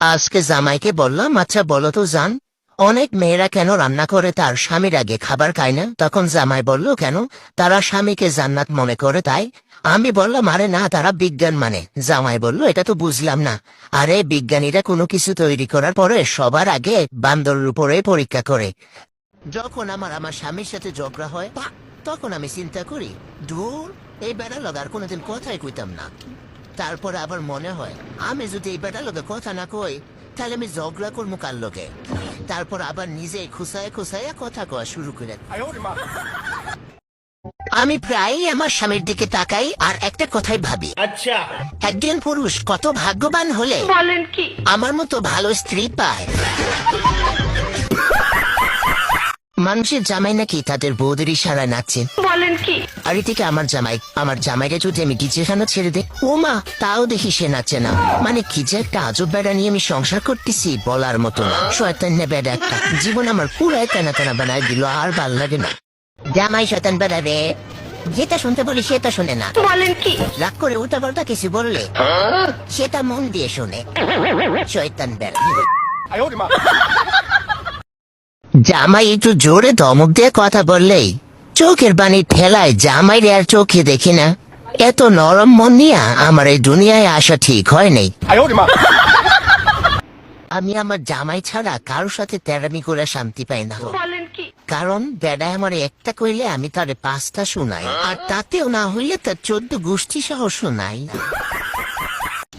আজকে জামাইকে বললাম, আচ্ছা বলো তো জান, অনেক মেয়েরা কেন রান্না করে তার স্বামীর আগে খাবার খায় না? তখন জামাই বলল, কেন? তারা স্বামীকে জান্নাত মনে করে তাই। আমি বললাম, আরে না, তারা বিজ্ঞান মানে। জামাই বলল, এটা তো বুঝলাম না। আরে বিজ্ঞানীরা কোনো কিছু তৈরি করার পরে সবার আগে বান্দরের উপরে পরীক্ষা করে। যখন আমার স্বামীর সাথে ঝগড়া হয় তখন আমি চিন্তা করি, দূর, এই বেড়া লগার কোনোদিন কথাই কইতাম না। তারপরে আবার মনে হয়, আমি যদি এই বেটার লোকে কথা না কই, তাহলে আমি ঝগড়া করবো কার লোকে। তারপর আবার নিজেই খুসায় খুসায় কথা কওয়া শুরু করে। আমি প্রায়ই আমার স্বামীর দিকে তাকাই আর একটা কথাই ভাবি, আচ্ছা, একজন পুরুষ কত ভাগ্যবান হলে বলেন কি আমার মতো ভালো স্ত্রী পায়। মানুষের জামাই নাকি তাদের বউদের ইশারায় নাচছে, বলেন কি? আর এদিকে আমার জামাইকে যদি আমি ডিজেখানা ছেড়ে দেই, ও মা, তাও দেখি সে নাচে না। মানে কি যে একটা আজব বেড়া নিয়ে আমি সংসার করতেছি, বলার মতো না। শয়তান না বেড়া একটা, জীবন আমার পুরাই টানা টানা বানায় দিল, আর ভাল লাগে না। জামাই শয়তান বেড়া রে, যেটা শুনতে বলি সেটা শোনে না, বলেন কি? রাগ করে উল্টা পাল্টা কিছু বললে সেটা মন দিয়ে শোনে। শয়তান বেড়া। জামাই একটু জোরে ধমক দিয়ে কথা বললেই চোখের বাণী ঠেলায় জামাই আর চোখে দেখি না। এত নরম মন নিয়ে আমার এই দুনিয়ায় আসা ঠিক হয় নাই। আমি আমার জামাই ছাড়া কারোর সাথে তেরামি করে শান্তি পাই না। কারণ বেড়ায় আমার একটা কইলে আমি তারে 5টা শোনাই, আর তাতেও না হইলে তার 14 গোষ্ঠী সহ শোনাই।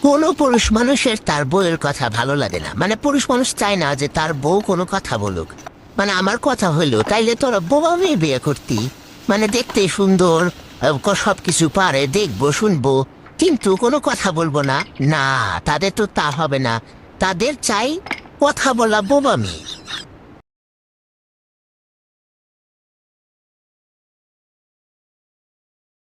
কোন পুরুষ মানুষের তার বউয়ের কথা ভালো লাগে না, মানে পুরুষ মানুষ চায় না যে তার বউ কোনো কথা বলুক। মানে আমার কথা হইলো, তাইলে তোরা বোবা মেয়ে বিয়ে করতি, মানে দেখতে সুন্দর, সবকিছু পারে, দেখবো শুনবো, কিন্তু কোনো কথা বলবো না। না, তাদের তো তা হবে না, তাদের চাই কথা বলা বোবা মেয়ে।